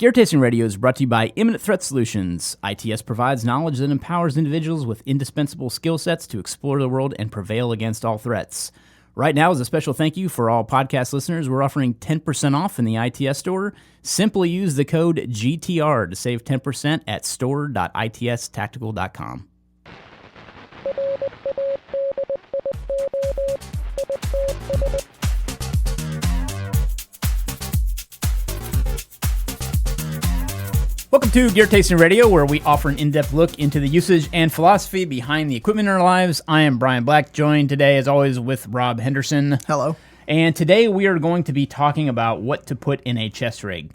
Gear Tasting Radio is brought to you by Imminent Threat Solutions. ITS provides knowledge that empowers individuals with indispensable skill sets to explore the world and prevail against all threats. Right now, as a special thank you for all podcast listeners, we're offering 10% off in the ITS store. Simply use the code GTR to save 10% at store.itstactical.com. Welcome to Gear Tasting Radio, where we offer an in-depth look into the usage and philosophy behind the equipment in our lives. I am Brian Black, joined today, as always, with Rob Henderson. Hello. And today we are going to be talking about what to put in a chest rig.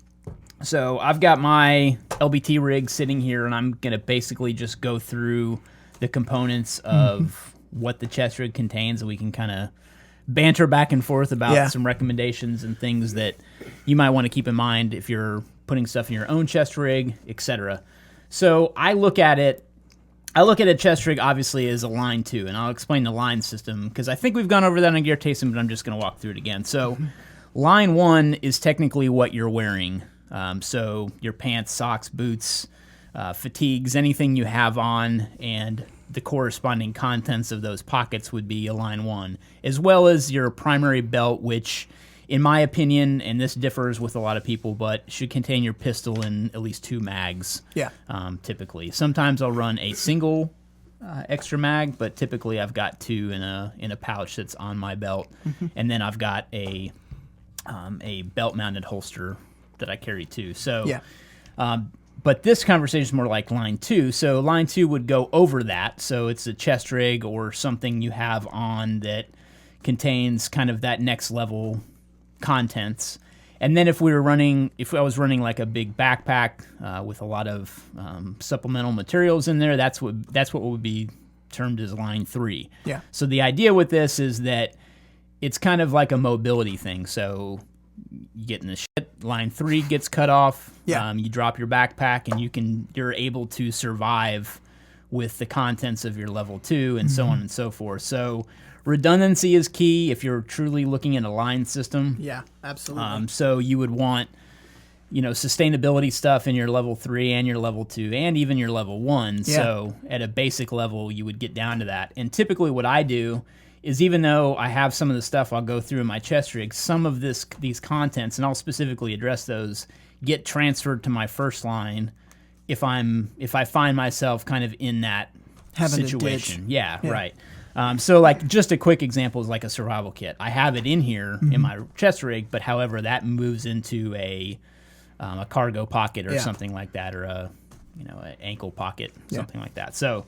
So I've got my LBT rig sitting here, and I'm going to basically just go through the components of what the chest rig contains, and we can kind of banter back and forth about some recommendations and things that you might want to keep in mind if you're putting stuff in your own chest rig, etc. So I look at a chest rig obviously as a line 2, and I'll explain the line system because I think we've gone over that on Gear Tasting, but I'm just going to walk through it again. So line 1 is technically what you're wearing. So your pants, socks, boots, fatigues, anything you have on, and the corresponding contents of those pockets would be a line 1, as well as your primary belt, which, in my opinion, and this differs with a lot of people, but should contain your pistol and at least 2 mags. Yeah. Typically, sometimes I'll run a single extra mag, but typically I've got 2 in a pouch that's on my belt, and then I've got a belt-mounted holster that I carry too. So, but this conversation is more like line 2. So line 2 would go over that. So it's a chest rig or something you have on that contains kind of that next level contents. And then if I was running like a big backpack with a lot of supplemental materials in there, that's what would be termed as line 3. Yeah. So the idea with this is that it's kind of like a mobility thing. So you get in the shit, line 3 gets cut off. Yeah. You drop your backpack, and you're able to survive with the contents of your level 2, and so on and so forth. So redundancy is key if you're truly looking at a line system. Yeah, absolutely. So you would want, sustainability stuff in your level 3 and your level 2 and even your level 1. Yeah. So at a basic level, you would get down to that. And typically what I do is, even though I have some of the stuff I'll go through in my chest rig, some of these contents, and I'll specifically address those, get transferred to my first line if I find myself kind of in that situation. Yeah, right. So like just a quick example is like a survival kit. I have it in here in my chest rig, but however that moves into a cargo pocket or something like that, or an ankle pocket, something like that. So,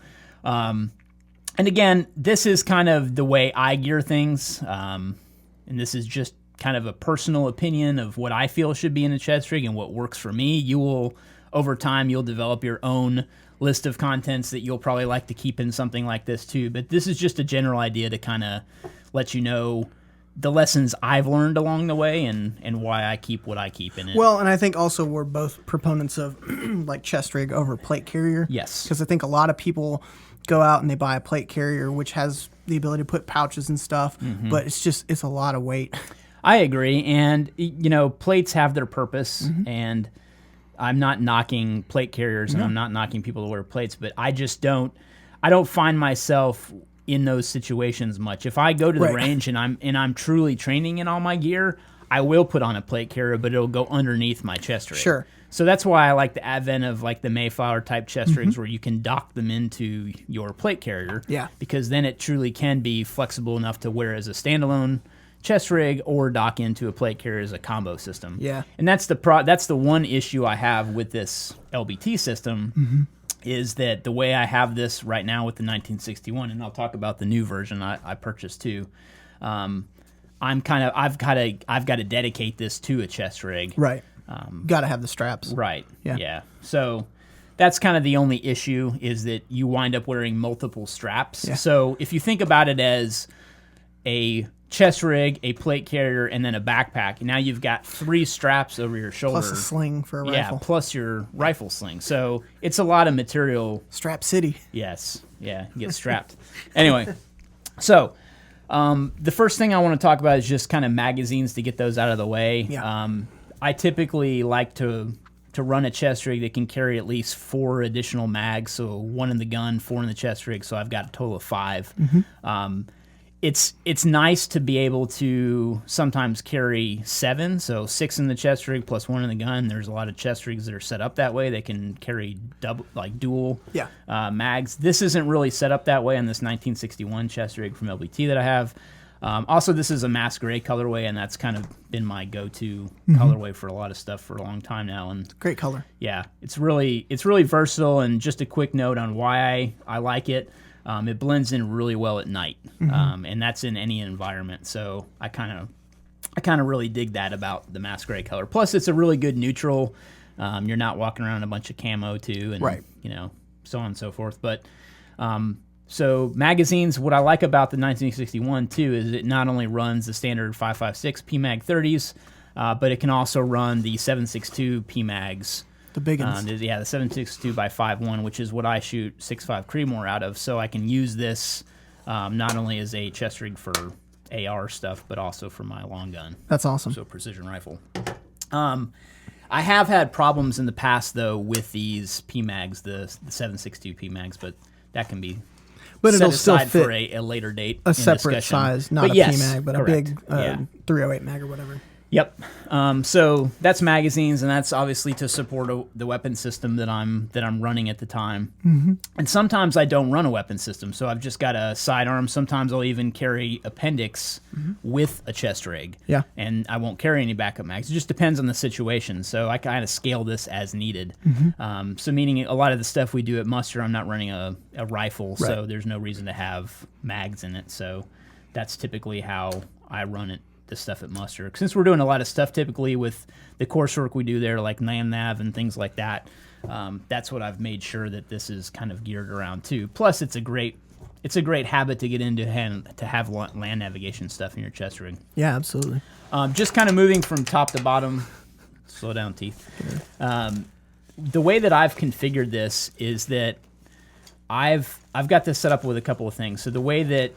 and again, this is kind of the way I gear things, and this is just kind of a personal opinion of what I feel should be in a chest rig and what works for me. Over time, you'll develop your own list of contents that you'll probably like to keep in something like this too. But this is just a general idea to kind of let you know the lessons I've learned along the way and why I keep what I keep in it. Well, and I think also we're both proponents of like chest rig over plate carrier. Yes. Because I think a lot of people go out and they buy a plate carrier, which has the ability to put pouches and stuff, but it's a lot of weight. I agree. And, plates have their purpose, and I'm not knocking plate carriers, and I'm not knocking people to wear plates, but I don't find myself in those situations much. If I go to the range and I'm truly training in all my gear, I will put on a plate carrier, but it'll go underneath my chest rig. Sure. So that's why I like the advent of like the Mayflower type chest rigs where you can dock them into your plate carrier. Yeah. Because then it truly can be flexible enough to wear as a standalone chest rig or dock into a plate carrier as a combo system. Yeah. And that's the one issue I have with this LBT system is that the way I have this right now with the 1961, and I'll talk about the new version I purchased too. I've got to dedicate this to a chest rig. Right. Got to have the straps. Right. Yeah. So that's kind of the only issue is that you wind up wearing multiple straps. Yeah. So if you think about it as a chest rig, a plate carrier, and then a backpack, now you've got 3 straps over your shoulder. Plus a sling for a rifle. Yeah, plus your rifle sling. So it's a lot of material. Strap city. Yes. Yeah, you get strapped. Anyway, so the first thing I want to talk about is just kind of magazines to get those out of the way. Yeah. I typically like to to run a chest rig that can carry at least 4 additional mags, so 1 in the gun, 4 in the chest rig, so I've got a total of 5. It's nice to be able to sometimes carry 7, so 6 in the chest rig plus 1 in the gun. There's a lot of chest rigs that are set up that way. They can carry dual mags. This isn't really set up that way on this 1961 chest rig from LBT that I have. Also, this is a mass gray colorway, and that's kind of been my go-to colorway for a lot of stuff for a long time now. And Great color. yeah, it's really versatile. And just a quick note on why I like it. It blends in really well at night, and that's in any environment. So I kind of really dig that about the mass gray color. Plus, it's a really good neutral. You're not walking around in a bunch of camo too, and so on and so forth. But so magazines, what I like about the 1961 too is it not only runs the standard 5.56 PMag 30s, but it can also run the 7.62 PMags. The big ones. The 7.62 by 5.1, which is what I shoot 6.5 Creedmoor out of. So I can use this not only as a chest rig for AR stuff, but also for my long gun. That's awesome. So precision rifle. I have had problems in the past, though, with these PMags, the 7.62 PMags, but that can be it'll still aside fit for a later date. a separate discussion. size, not but a yes, PMag, but correct. a big 308 mag or whatever. Yep. So that's magazines, and that's obviously to support the weapon system that I'm running at the time. And sometimes I don't run a weapon system, so I've just got a sidearm. Sometimes I'll even carry appendix with a chest rig. Yeah. And I won't carry any backup mags. It just depends on the situation. So I kind of scale this as needed. So meaning a lot of the stuff we do at muster, I'm not running a rifle, so there's no reason to have mags in it. So that's typically how I run it. The stuff at muster, since we're doing a lot of stuff typically with the coursework we do there, like nav and things like that. That's what I've made sure that this is kind of geared around too. Plus, it's a great habit to get into to have land navigation stuff in your chest rig. Yeah, absolutely. Just kind of moving from top to bottom. Slow down, Teeth. The way that I've configured this is that I've got this set up with a couple of things. So the way that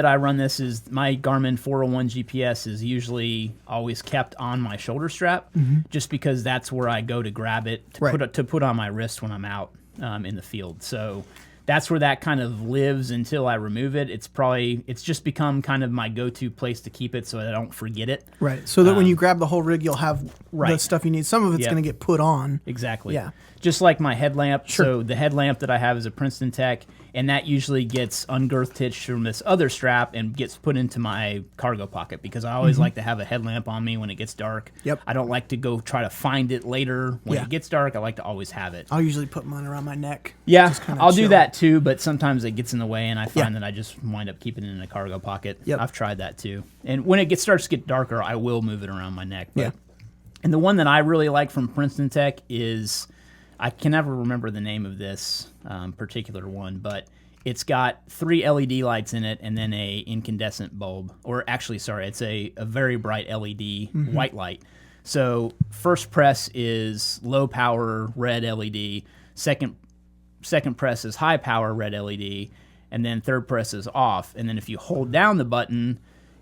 I run this is my Garmin 401 GPS is usually always kept on my shoulder strap, just because that's where I go to grab it to put on my wrist when I'm out in the field. So that's where that kind of lives until I remove it. It's just become kind of my go-to place to keep it so I don't forget it. Right. So that when you grab the whole rig, you'll have the stuff you need. Some of it's going to get put on. Exactly. Yeah. Just like my headlamp. Sure. So the headlamp that I have is a Princeton Tech, and that usually gets ungirth hitched from this other strap and gets put into my cargo pocket, because I always like to have a headlamp on me when it gets dark. Yep. I don't like to go try to find it later when it gets dark. I like to always have it. I'll usually put mine around my neck. Yeah, I'll do that too, but sometimes it gets in the way, and I find that I just wind up keeping it in a cargo pocket. Yep. I've tried that too. And when it starts to get darker, I will move it around my neck. But, and the one that I really like from Princeton Tech is, I can never remember the name of this particular one, but it's got 3 LED lights in it and then a incandescent bulb. Or actually, sorry, it's a very bright LED white light. So first press is low power red LED, second press is high power red LED, and then third press is off. And then if you hold down the button,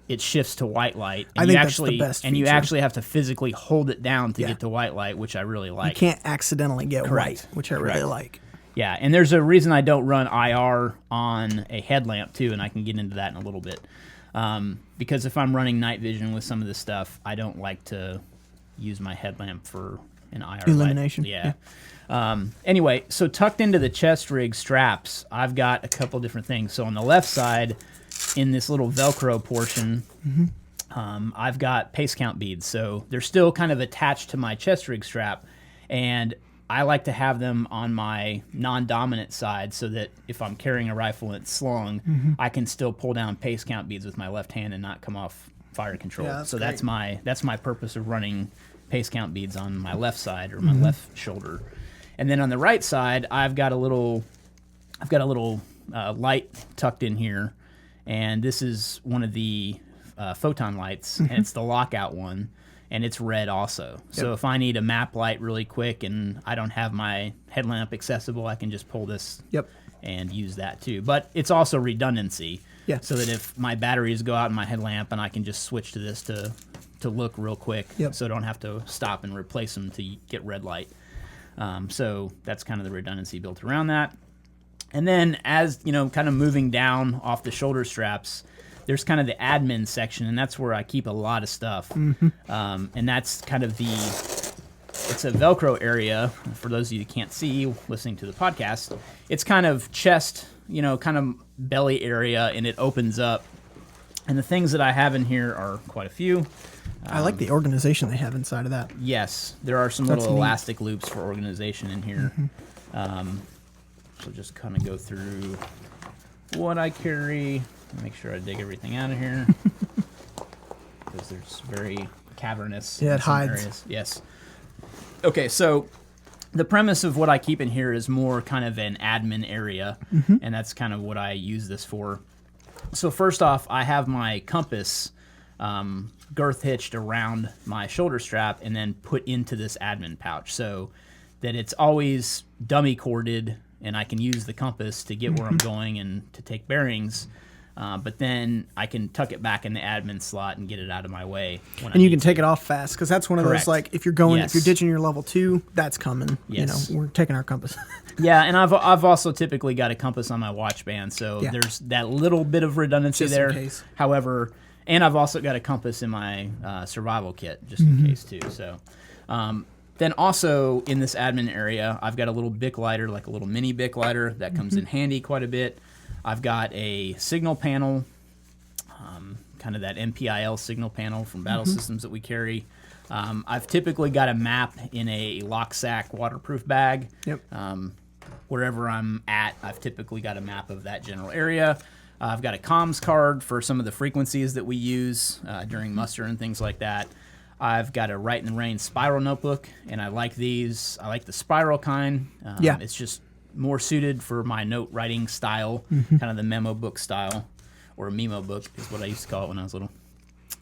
it shifts to white light. And I think that's the best And you feature. actually have to physically hold it down to get to white light, which I really like. You can't accidentally get white, which I really like. Yeah, and there's a reason I don't run IR on a headlamp too, and I can get into that in a little bit. Because if I'm running night vision with some of this stuff, I don't like to use my headlamp for an IR illumination. Light. Yeah. Anyway, so tucked into the chest rig straps, I've got a couple different things. So on the left side, in this little Velcro portion, I've got pace count beads. So they're still kind of attached to my chest rig strap, and I like to have them on my non-dominant side so that if I'm carrying a rifle and it's slung, I can still pull down pace count beads with my left hand and not come off fire control. Yeah, so great. that's my purpose of running pace count beads on my left side or my left shoulder. And then on the right side, I've got a little light tucked in here, and this is one of the photon lights, and it's the lockout one. And it's red also. So if I need a map light really quick and I don't have my headlamp accessible, I can just pull this and use that too. But it's also redundancy. Yeah. So that if my batteries go out in my headlamp, and I can just switch to this to to look real quick, Yep. so I don't have to stop and replace them to get red light. So that's kind of the redundancy built around that. And then as, kind of moving down off the shoulder straps, there's kind of the admin section, and that's where I keep a lot of stuff. And that's kind of it's a Velcro area. For those of you that can't see listening to the podcast, it's kind of chest, kind of belly area, and it opens up. And the things that I have in here are quite a few. I like the organization they have inside of that. Yes, there are some That's little neat. elastic loops for organization in here. So just kind of go through what I carry. Make sure I dig everything out of here. Because there's very cavernous. Yeah, in it some hides. areas. Yes. Okay, so the premise of what I keep in here is more kind of an admin area. And that's kind of what I use this for. So first off, I have my compass girth hitched around my shoulder strap and then put into this admin pouch so that it's always dummy corded and I can use the compass to get where I'm going and to take bearings. But then I can tuck it back in the admin slot and get it out of my way. And you can take it off fast, because that's one of Correct. those, like, if you're Yes. ditching your level 2, that's coming. Yes. We're taking our compass. Yeah, and I've also typically got a compass on my watch band, so Yeah. there's that little bit of redundancy Just in there. case. However, and I've also got a compass in my survival kit, just in case too. So, then also in this admin area, I've got a little Bic lighter, like a little mini Bic lighter that comes in handy quite a bit. I've got a signal panel, kind of that MPIL signal panel from battle systems that we carry. I've typically got a map in a lock sack waterproof bag. Yep. Wherever I'm at, I've typically got a map of that general area. I've got a comms card for some of the frequencies that we use during muster and things like that. I've got a Write in the Rain spiral notebook, and I like these. I like the spiral kind. Yeah. It's just more suited for my note writing style, kind of the memo book style, or a memo book is what I used to call it when I was little.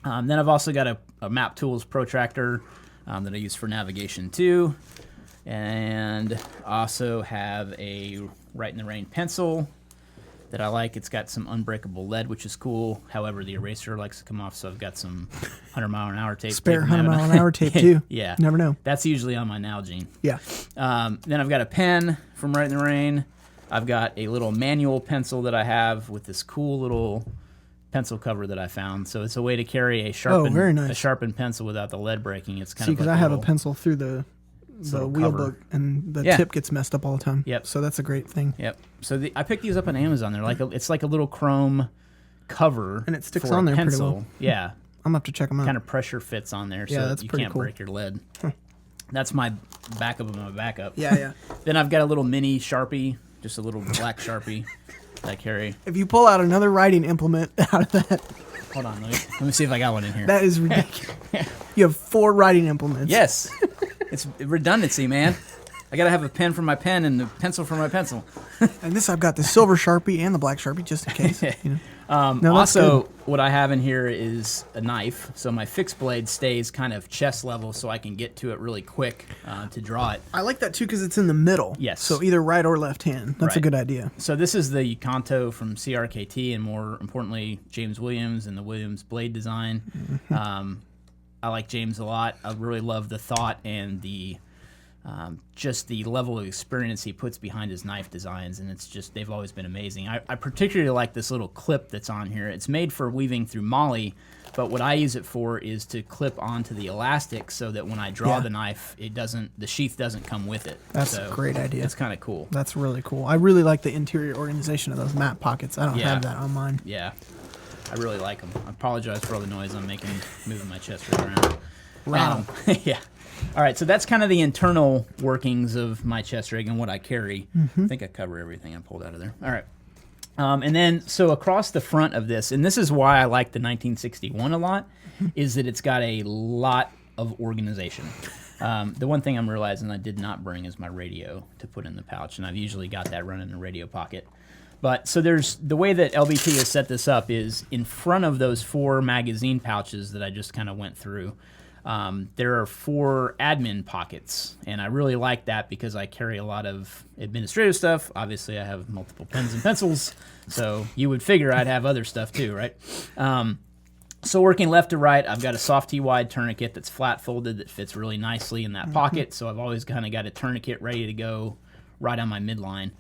Then I've also got a Map Tools protractor that I use for navigation too. And also have a Write in the Rain pencil that I like. It's got some unbreakable lead, which is cool. However, the eraser likes to come off, so I've got some 100-mile-an-hour tape. Spare taping that 100-mile-an-hour tape, too. Yeah. Never know. That's usually on my Nalgene. Yeah. Then I've got a pen from Write in the Rain. I've got a little manual pencil that I have with this cool little pencil cover that I found. So it's a way to carry a sharpened, very nice. a sharpened pencil without the lead breaking. It's kind See, of because like I have a little- pencil through the little wheel cover. book, and the Yeah. tip gets messed up all the time. Yep. So that's a great thing. Yep. So I picked these up on Amazon. They're it's like a little chrome cover, And it sticks for on a there pretty pencil. well. Yeah, I'm going to have to check them out. kind of pressure fits on there, Yeah, so that's you pretty can't cool. break your lead. That's my backup of my backup. Yeah, yeah. Then I've got a little mini Sharpie, just a little black Sharpie that I carry. If you pull out another writing implement out of that, Hold on, let me see if I got one in here. that is ridiculous. You have 4 writing implements. Yes, it's redundancy, man. I gotta have a pen for my pen and a pencil for my pencil. And this, I've got the silver Sharpie and the black Sharpie, just in case. No, that's Also, good. what I have in here is a knife, so my fixed blade stays kind of chest level, so I can get to it really quick to draw it. I like that too because it's in the middle. Yes. So either right or left hand. That's a Right. good idea. So this is the Kanto from CRKT, and more importantly, James Williams and the Williams blade design. I like James a lot. I really love the thought and the just the level of experience he puts behind his knife designs, and it's just, they've always been amazing. I particularly like this little clip that's on here. It's made for weaving through moly, but what I use it for is to clip onto the elastic so that when I draw Yeah. the knife, the sheath doesn't come with it. That's So a great idea. It's kind of cool. That's really cool. I really like the interior organization of those map pockets. I don't Yeah. have that on mine. Yeah, I really like them. I apologize for all the noise I'm making, moving my chest right around. Wow. Yeah. All right, so that's kind of the internal workings of my chest rig and what I carry. I think I cover everything I pulled out of there. All right. And then, so across the front of this, and this is why I like the 1961 a lot, is that it's got a lot of organization. The one thing I'm realizing I did not bring is my radio to put in the pouch, and I've usually got that running in a radio pocket. But so there's the way that LBT has set this up is in front of those 4 magazine pouches that I just kind of went through. There are 4 admin pockets, and I really like that because I carry a lot of administrative stuff. Obviously, I have multiple pens and pencils, so you would figure I'd have other stuff too, right? So working left to right, I've got a soft T-wide tourniquet that's flat folded that fits really nicely in that pocket. So I've always kind of got a tourniquet ready to go right on my midline.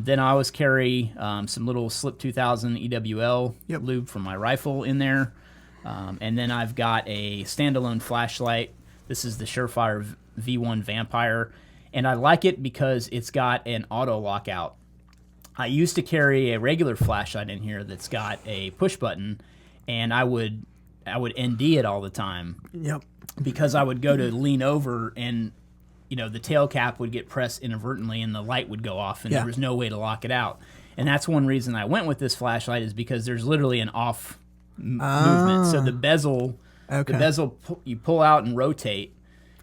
Then I always carry some little Slip 2000 EWL lube from my rifle in there. And then I've got a standalone flashlight. This is the Surefire V1 Vampire. And I like it because it's got an auto lockout. I used to carry a regular flashlight in here that's got a push button, and I would ND it all the time. Yep. Because I would go to lean over and, the tail cap would get pressed inadvertently and the light would go off and there was no way to lock it out. And that's one reason I went with this flashlight is because there's literally an off movement. So the bezel, you pull out and rotate,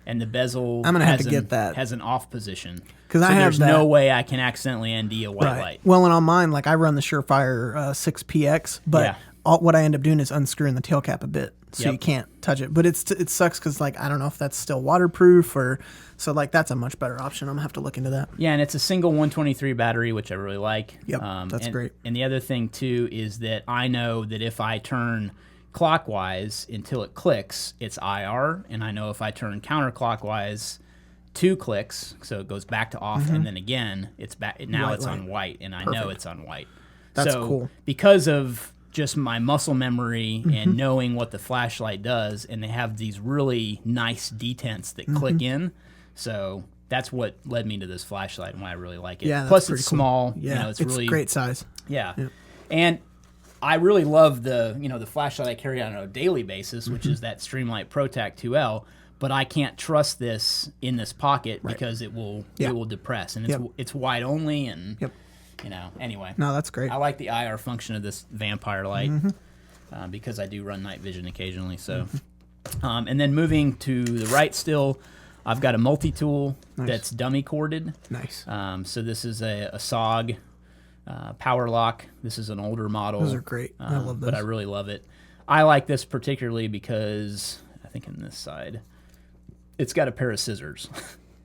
and the bezel I'm gonna have to get that. Has an off position. Because there's no way I can accidentally ND a white light. Well, and on mine, like I run the Surefire 6PX, but what I end up doing is unscrewing the tail cap a bit, so you can't touch it. But it sucks because like I don't know if that's still waterproof or so. Like that's a much better option. I'm gonna have to look into that. Yeah, and it's a single 123 battery, which I really like. Yep, that's great. And the other thing too is that I know that if I turn clockwise until it clicks, it's IR, and I know if I turn counterclockwise 2 clicks, so it goes back to off, and then again it's back. Now it's on white, and I know it's on white. That's cool. Because of just my muscle memory and knowing what the flashlight does, and they have these really nice detents that click in. So that's what led me to this flashlight and why I really like it. Yeah, plus it's small. Cool. Yeah, it's really great size. Yeah. And I really love the flashlight I carry on a daily basis, which is that Streamlight ProTac 2L. But I can't trust this in this pocket because it will depress, and it's wide only, and anyway. No, that's great. I like the IR function of this Vampire light because I do run night vision occasionally. So, and then moving to the right still, I've got a multi-tool that's dummy corded. Nice. So this is a SOG Power Lock. This is an older model. Those are great. I love those. But I really love it. I like this particularly because I think in this side, it's got a pair of scissors.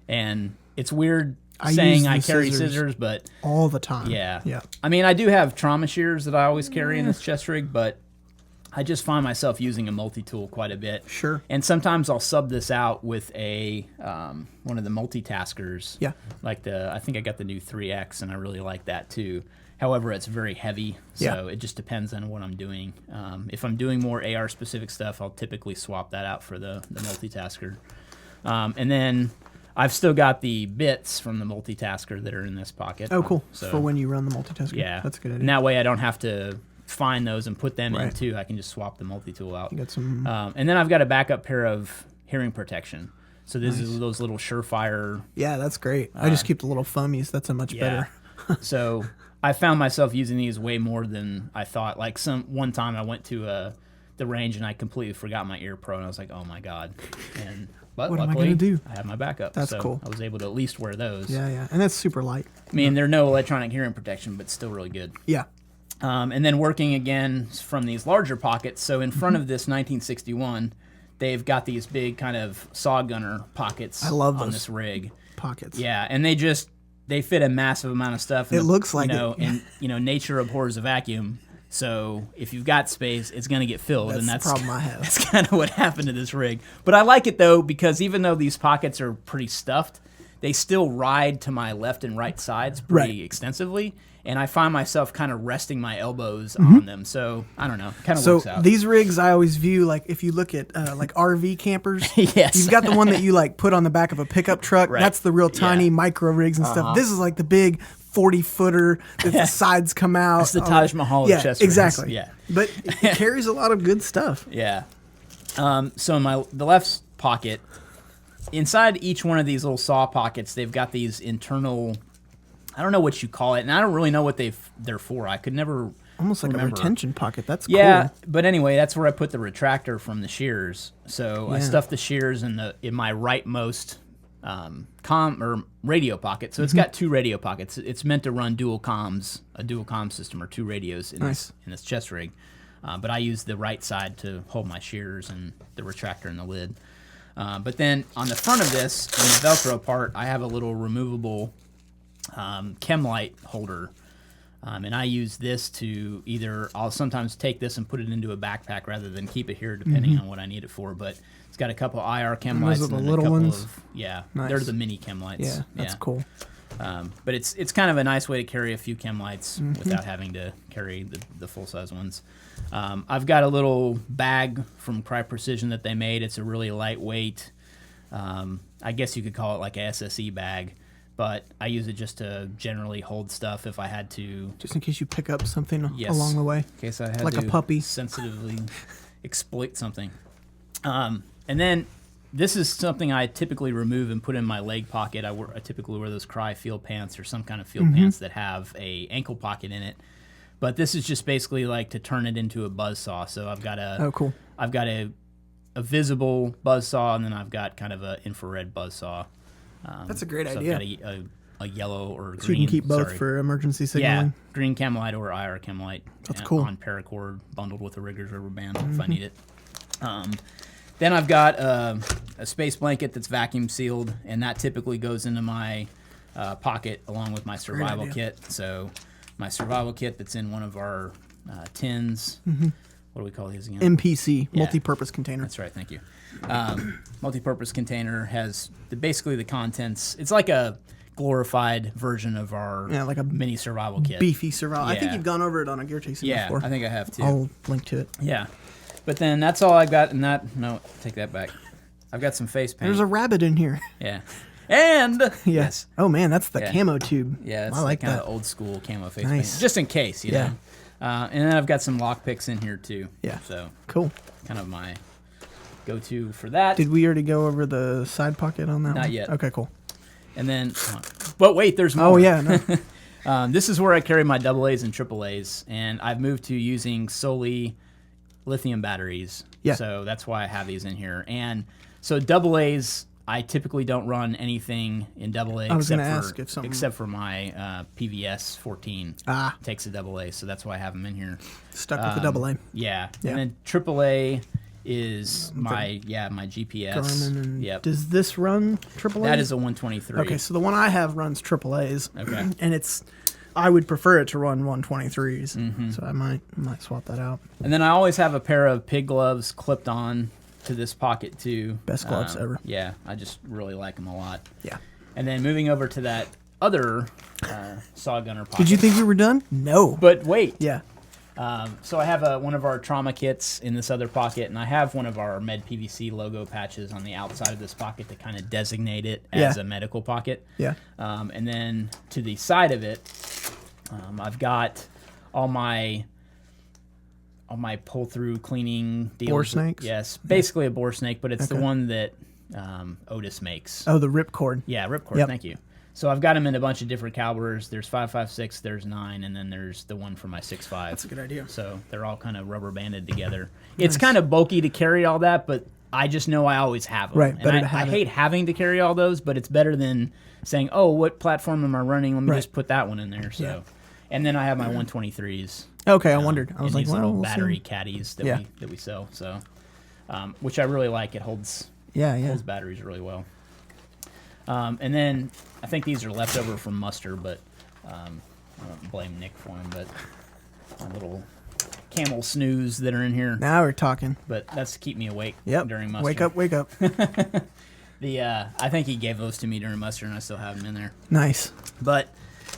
And it's weird saying I carry scissors, but all the time. Yeah. I mean, I do have trauma shears that I always carry in this chest rig, but I just find myself using a multi-tool quite a bit. Sure. And sometimes I'll sub this out with a one of the multitaskers. Yeah. Like I think I got the new 3X, and I really like that too. However, it's very heavy, so it just depends on what I'm doing. If I'm doing more AR-specific stuff, I'll typically swap that out for the multitasker. And then I've still got the bits from the multitasker that are in this pocket. Oh, cool. So, for when you run the multitasker. Yeah. That's a good idea. And that way I don't have to find those and put them in too. I can just swap the multi-tool out. You got some... and then I've got a backup pair of hearing protection. So this is those little Surefire... Yeah, that's great. I just keep the little foamies. That's a much better... So I found myself using these way more than I thought. Like one time I went to the range and I completely forgot my ear pro, and I was like, oh my God. But what luckily, am I going to do? I had my backup. That's cool. I was able to at least wear those. Yeah. And that's super light. I mean, they're no electronic hearing protection, but still really good. Yeah. And then working again from these larger pockets. So in front of this 1961, they've got these big kind of saw gunner pockets on this rig. Pockets. Yeah, and they fit a massive amount of stuff. It looks like and nature abhors a vacuum. So if you've got space, it's going to get filled, and that's the problem I have. That's kind of what happened to this rig. But I like it though, because even though these pockets are pretty stuffed, they still ride to my left and right sides pretty extensively, and I find myself kind of resting my elbows on them. So I don't know, kind of works out. So these rigs I always view like if you look at like RV campers, yes, you've got the one that you like put on the back of a pickup truck. Right. That's the real tiny micro rigs and stuff. This is like the big 40-footer that the sides come out. It's the Taj Mahal of chest rigs. Exactly. Yeah, but it carries a lot of good stuff. Yeah. So in the left pocket, inside each one of these little saw pockets, they've got these internal, I don't know what you call it, and I don't really know what they're for. I could never almost like remember. A retention pocket. That's cool. But anyway, that's where I put the retractor from the shears. So I stuffed the shears in my rightmost radio pocket. So it's got 2 radio pockets. It's meant to run a dual comm system, or 2 radios in this chest rig. But I use the right side to hold my shears and the retractor in the lid. But then on the front of this, in the Velcro part, I have a little removable chem light holder. And I use this to I'll sometimes take this and put it into a backpack rather than keep it here, depending on what I need it for. But it's got a couple IR chem lights. Those are the and little a couple ones? Nice. They're the mini chem lights. Yeah, that's cool. But it's kind of a nice way to carry a few chem lights without having to carry the full-size ones. I've got a little bag from Cry Precision that they made. It's a really lightweight, I guess you could call it like a SSE bag, but I use it just to generally hold stuff if I had to. Just in case you pick up something along the way. In case I had like to a puppy. sensitively exploit something. And then this is something I typically remove and put in my leg pocket. I typically wear those Cry field pants or some kind of field pants that have a ankle pocket in it. But this is just basically like to turn it into a buzzsaw. So I've got I've got a visible buzzsaw, and then I've got kind of an infrared buzzsaw. That's a great so idea. I've got a yellow or green. So you can keep both for emergency signaling. Yeah, green chem light or IR chem light. That's cool. On paracord, bundled with a Riggers rubber band if I need it. Then I've got a space blanket that's vacuum sealed, and that typically goes into my pocket along with my survival kit. So my survival kit that's in one of our tins. What do we call these again? MPC, multi-purpose container. That's right, thank you. Multi-purpose container has basically the contents. It's like a glorified version of our like a mini survival kit. Beefy survival. I think Yeah. you've gone over it on a gear chasing before. I think I have too. I'll link to it. Yeah. But then that's all I got in that. No, take that back. I've got some face paint. There's a rabbit in here. Yeah. And yes. Oh man, that's the camo tube. Yeah, it's I like kind that. of old school camo face Nice. paint. Just in case, you know. And then I've got some lock picks in here too. Yeah. So Cool. kind of my go-to for that. Did we already go over the side pocket on that Not one? yet. Okay, cool. And then, but wait, there's more. Oh yeah, no. This is where I carry my AA's and AAA's, and I've moved to using solely lithium batteries. Yeah. So that's why I have these in here. And so AA's, I typically don't run anything in AA I was gonna ask if something except for my PVS 14 takes a AA, so that's why I have them in here. Stuck with the AA. Yeah. And then AAA is my GPS. Garmin and Yep. Does this run AAA? That is a 123. Okay, so the one I have runs AAA's. Okay. And I would prefer it to run 123s. So I might swap that out. And then I always have a pair of pig gloves clipped on to this pocket too. Best gloves ever. Yeah, I just really like them a lot. Yeah. And then moving over to that other saw gunner pocket. Did you think you were done? No. But wait. Yeah. So I have one of our trauma kits in this other pocket, and I have one of our Med PVC logo patches on the outside of this pocket to kind of designate it as a medical pocket. Yeah. And then to the side of it, I've got all my pull-through cleaning deals. Bore snakes? Yes, basically a bore snake, but it's the one that Otis makes. Oh, the ripcord. Yeah, ripcord. Yep. Thank you. So I've got them in a bunch of different calibers. There's 5.56, there's 9, and then there's the one for my 6.5. That's a good idea. So they're all kind of rubber banded together. It's kind of bulky to carry all that, but I just know I always have them. Right, better and to have I it. hate having to carry all those, but it's better than saying, "Oh, what platform am I running? Let me just put that one in there." So, and then I have my 123s. Okay, I wondered. I was and like, these well, little we'll battery see. caddies that we sell. So, which I really like. It holds batteries really well. And then I think these are leftover from muster, but I don't blame Nick for them. But my little camel snooze that are in here. Now we're talking. But that's to keep me awake Yep. during muster. Wake up. I think he gave those to me during muster, and I still have them in there. Nice. But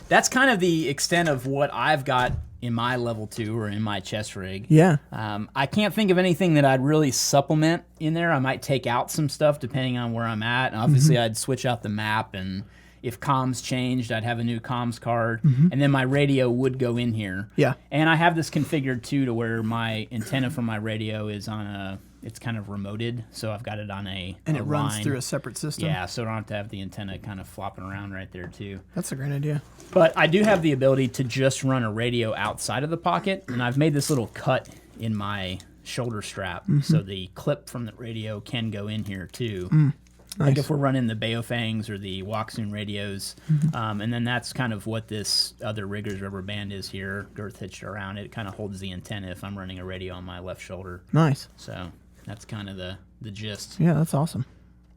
that's kind of the extent of what I've got in my level 2 or in my chest rig. Yeah. I can't think of anything that I'd really supplement in there. I might take out some stuff depending on where I'm at. And obviously, I'd switch out the map, and if comms changed, I'd have a new comms card. And then my radio would go in here. Yeah. And I have this configured too to where my antenna from my radio is on it's kind of remoted. So I've got it on And a it runs line. through a separate system. Yeah, so I don't have to have the antenna kind of flopping around right there too. That's a great idea. But I do have the ability to just run a radio outside of the pocket, and I've made this little cut in my shoulder strap so the clip from the radio can go in here too. Nice. Like if we're running the Baofangs or the Walksoon radios, and then that's kind of what this other Riggers rubber band is here, girth hitched around it. It kind of holds the antenna if I'm running a radio on my left shoulder. Nice. So that's kind of the gist. Yeah, that's awesome.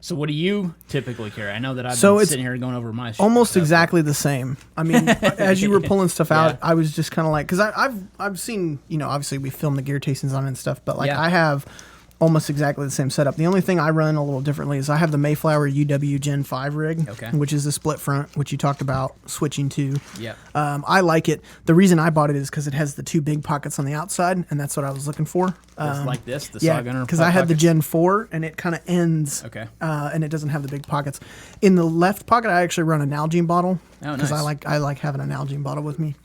So what do you typically carry? I know that I've So been it's sitting here going over my almost stuff. exactly the same. I mean, as you were pulling stuff out, Yeah. I was just kind of like, because I've seen, obviously we film the gear tastings on it and stuff, but like Yeah. I have almost exactly the same setup. The only thing I run a little differently is I have the Mayflower UW Gen 5 rig, Okay. which is the split front, which you talked about switching to. Yep. I like it. The reason I bought it is because it has the 2 big pockets on the outside, and that's what I was looking for. It's like this, the Yeah, Saw Gunner because I had the pockets? Gen 4, and it kind of ends, Okay. and it doesn't have the big pockets. In the left pocket, I actually run a Nalgene bottle Oh, because nice. I like having a Nalgene bottle with me.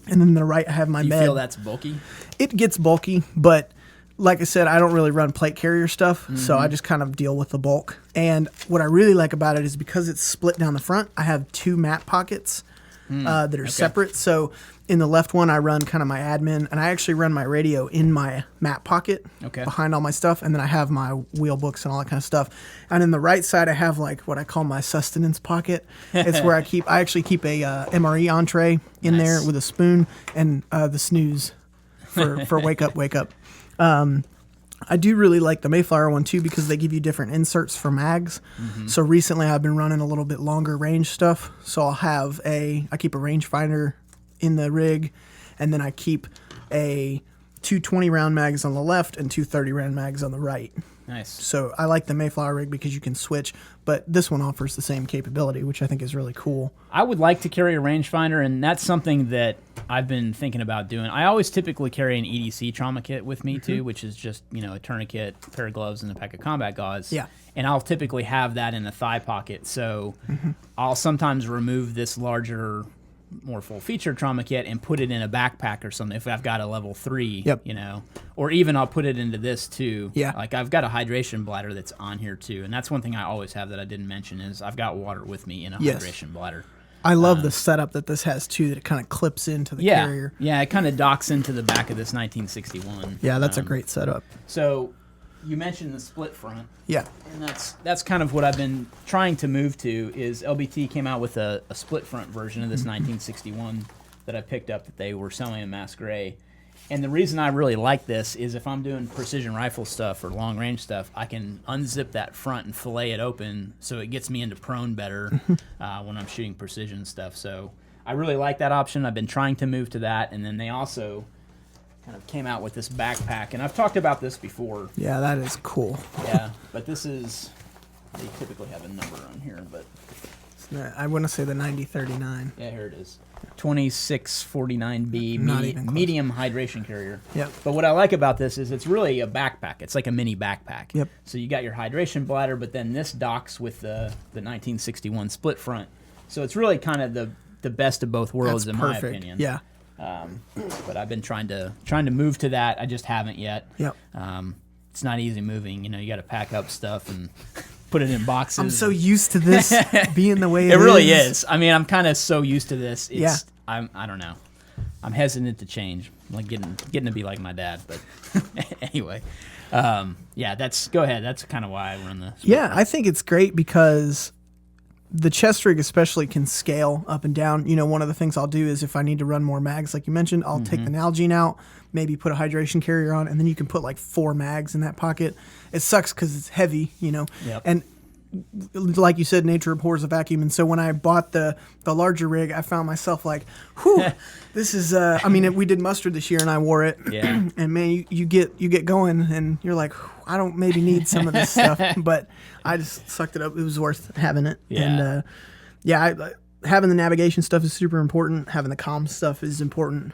And then the right, I have my Do you med. feel that's bulky? It gets bulky, but like I said, I don't really run plate carrier stuff, so Mm-hmm. I just kind of deal with the bulk. And what I really like about it is because it's split down the front, I have 2 mat pockets that are separate. So in the left one, I run kind of my admin, and I actually run my radio in my mat pocket Okay. behind all my stuff, and then I have my wheel books and all that kind of stuff. And in the right side, I have like what I call my sustenance pocket. It's where I actually keep a MRE entree in Nice. there with a spoon and the snooze for wake up. I do really like the Mayflower one too because they give you different inserts for mags. So recently I've been running a little bit longer range stuff. So I keep a rangefinder in the rig, and then I keep a 220 round mags on the left and 230 round mags on the right. Nice. So I like the Mayflower rig because you can switch, but this one offers the same capability, which I think is really cool. I would like to carry a rangefinder, and that's something that I've been thinking about doing. I always typically carry an EDC trauma kit with me too, which is just a tourniquet, a pair of gloves, and a pack of combat gauze. Yeah. And I'll typically have that in a thigh pocket, so I'll sometimes remove this larger, more full feature trauma kit and put it in a backpack or something if I've got a level 3. Yep. Or even I'll put it into this too. Yeah. Like I've got a hydration bladder that's on here too, and that's one thing I always have that I didn't mention is I've got water with me in a Yes. hydration bladder. I love the setup that this has too, that it kind of clips into the carrier. Yeah, it kind of docks into the back of this 1961. Yeah, that's a great setup. So you mentioned the split front, Yeah. and that's kind of what I've been trying to move to is LBT came out with a split front version of this 1961 that I picked up that they were selling in mass gray. And the reason I really like this is if I'm doing precision rifle stuff or long range stuff, I can unzip that front and fillet it open so it gets me into prone better when I'm shooting precision stuff. So I really like that option. I've been trying to move to that. And then they also kind of came out with this backpack. And I've talked about this before. Yeah, that is cool. Yeah, but this is, they typically have a number on here, but I want to say the 9039. yeah, here it is. 2649B Not even close. medium hydration carrier. Yep. But what I like about this is it's really a backpack. It's like a mini backpack. Yep. So you got your hydration bladder, but then this docks with the 1961 split front. So it's really kind of the best of both worlds That's in perfect. my opinion. Yeah. But I've been trying to move to that. I just haven't yet. Yep. It's not easy moving. You got to pack up stuff and put it in boxes. I'm so used to this being the way it It is. really is. I mean, I'm kind of so used to this. It's, Yeah. I don't know. I'm hesitant to change. I'm like getting to be like my dad. But anyway, yeah. Go ahead. That's kind of why I run the. Yeah, I think it's great because the chest rig especially can scale up and down. One of the things I'll do is if I need to run more mags, like you mentioned, I'll take the Nalgene out, maybe put a hydration carrier on, and then you can put like 4 mags in that pocket. It sucks because it's heavy, Yep. and like you said, nature abhors a vacuum. And so when I bought the larger rig, I found myself like, whew, this is, I mean, we did mustard this year and I wore it. Yeah. And man, you get going and you're like, I don't maybe need some of this stuff, but I just sucked it up. It was worth having it. Yeah. And, having the navigation stuff is super important. Having the comm stuff is important.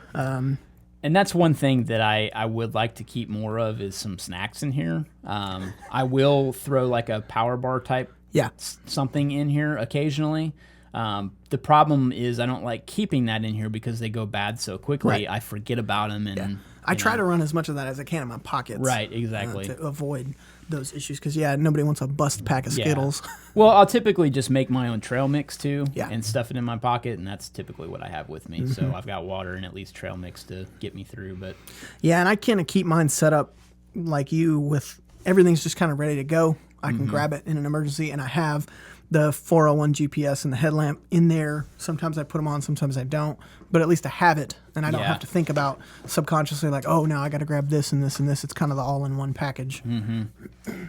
And that's one thing that I would like to keep more of is some snacks in here. I will throw like a power bar type Yeah. something in here occasionally. The problem is I don't like keeping that in here because they go bad so quickly. Right. I forget about them. And I try to run as much of that as I can in my pockets. Right, exactly. To avoid those issues. Because, nobody wants a bust pack of Skittles. Well, I'll typically just make my own trail mix too and Yeah. stuff it in my pocket, and that's typically what I have with me. So I've got water and at least trail mix to get me through. But Yeah, and I kind of keep mine set up like you with everything's just kind of ready to go. I can grab it in an emergency, and I have the 401 GPS and the headlamp in there. Sometimes I put them on, sometimes I don't, but at least I have it and I don't have to think about subconsciously like, oh, now I got to grab this and this and this. It's kind of the all-in-one package. Mm-hmm.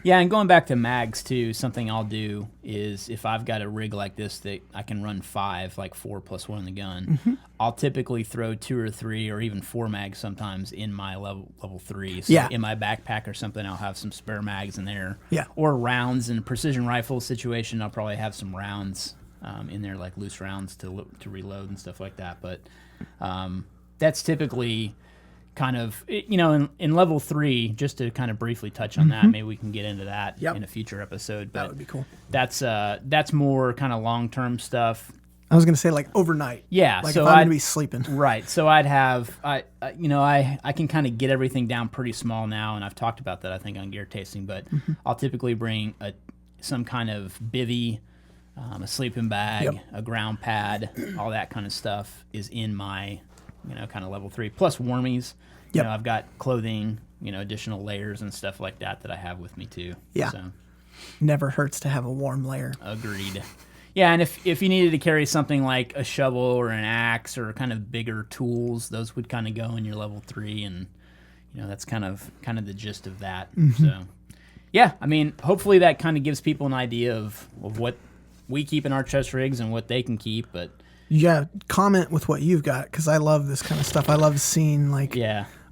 Yeah, and going back to mags too, something I'll do is if I've got a rig like this that I can run 5, like 4 plus 1 in the gun, I'll typically throw 2 or 3 or even 4 mags sometimes in my level 3. So in my backpack or something, I'll have some spare mags in there. Yeah. Or rounds in a precision rifle situation, I'll probably have some rounds in there, like loose rounds to reload and stuff like that. But that's typically kind of, in level 3, just to kind of briefly touch on that, maybe we can get into that in a future episode. But that would be cool. That's more kind of long-term stuff. I was going to say like overnight. Yeah. Like so if I'm going to be sleeping. Right. So I'd have, I can kind of get everything down pretty small now, and I've talked about that, I think, on Gear Tasting, but I'll typically bring some kind of bivy, a sleeping bag, a ground pad, all that kind of stuff is in my, kind of level 3, plus warmies. I've got clothing, additional layers and stuff like that I have with me too. Yeah. So. Never hurts to have a warm layer. Agreed. Yeah, and if you needed to carry something like a shovel or an axe or kind of bigger tools, those would kind of go in your level 3, and that's kind of the gist of that. So, yeah, I mean, hopefully that kind of gives people an idea of what we keep in our chest rigs and what they can keep, but. Yeah, comment with what you've got, because I love this kind of stuff. I love seeing, like,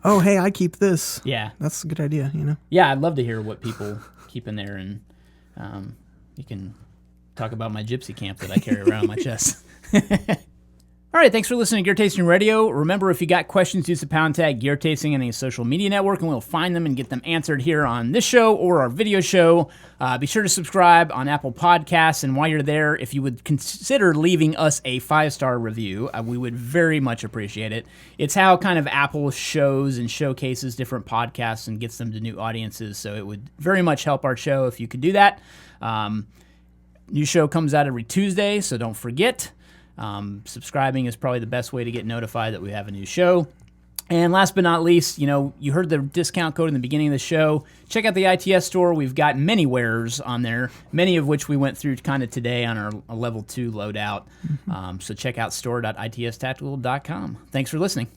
oh, hey, I keep this. Yeah. That's a good idea, Yeah, I'd love to hear what people keep in there, and you can talk about my gypsy camp that I carry around on my chest. All right, thanks for listening to Gear Tasting Radio. Remember, if you got questions, use the pound tag Gear Tasting in any social media network, and we'll find them and get them answered here on this show or our video show. Be sure to subscribe on Apple Podcasts, and while you're there, if you would consider leaving us a 5-star review, we would very much appreciate it. It's how kind of Apple shows and showcases different podcasts and gets them to new audiences, so it would very much help our show if you could do that. New show comes out every Tuesday, so don't forget. Subscribing is probably the best way to get notified that we have a new show. And last but not least, you heard the discount code in the beginning of the show. Check out the ITS store. We've got many wares on there, many of which we went through kind of today on our level 2 loadout. So check out store.itstactical.com. Thanks for listening.